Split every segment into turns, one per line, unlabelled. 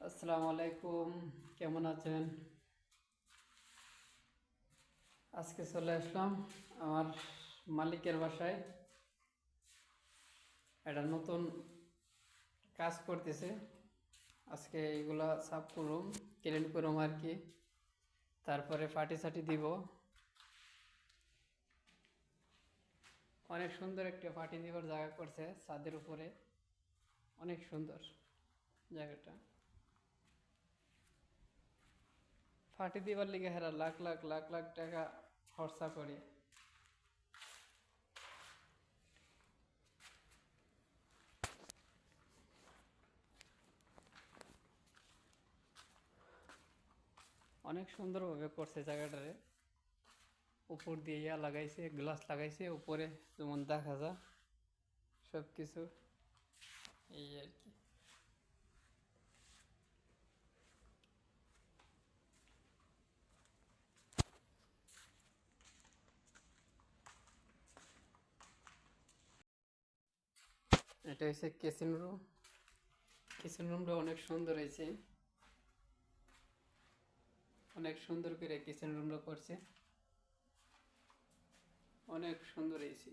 আসসালামু আলাইকুম, কেমন আছেন? আজকে চলে আসলাম আমার মালিকের বাসায়। একটা নতুন কাজ করতেছে। আজকে এগুলা সাফ করুম, ক্লিন করুম আর কি। তারপরে পাটি সাটি দিব। অনেক সুন্দর একটা পাটি দিবার জায়গা করছে ছাদের উপরে। অনেক সুন্দর জায়গাটা। পাটি দিবার লিগে হেরা লাখ লাখ লাখ লাখ টাকা খরচা করে। অনেক সুন্দরভাবে করছে জায়গাটারে। উপর দিয়ে লাগাইছে, গ্লাস লাগাইছে উপরে, যেমন দেখা যায় সব কিছু। এই আর কি। এটা হচ্ছে কিচেন রুম। কিচেন রুমটা অনেক সুন্দর হয়েছে। অনেক সুন্দর করে কিচেন রুমটা করছে। অনেক সুন্দর হয়েছে।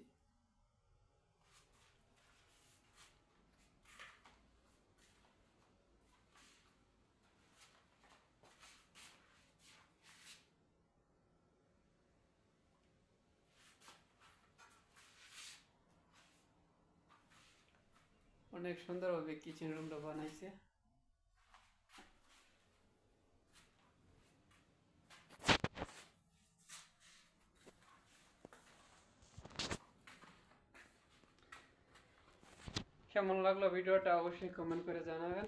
অনেক সুন্দরভাবে কিচেন রুমটা বানাইছে। কেমন লাগলো ভিডিওটা অবশ্যই কমেন্ট করে জানাবেন।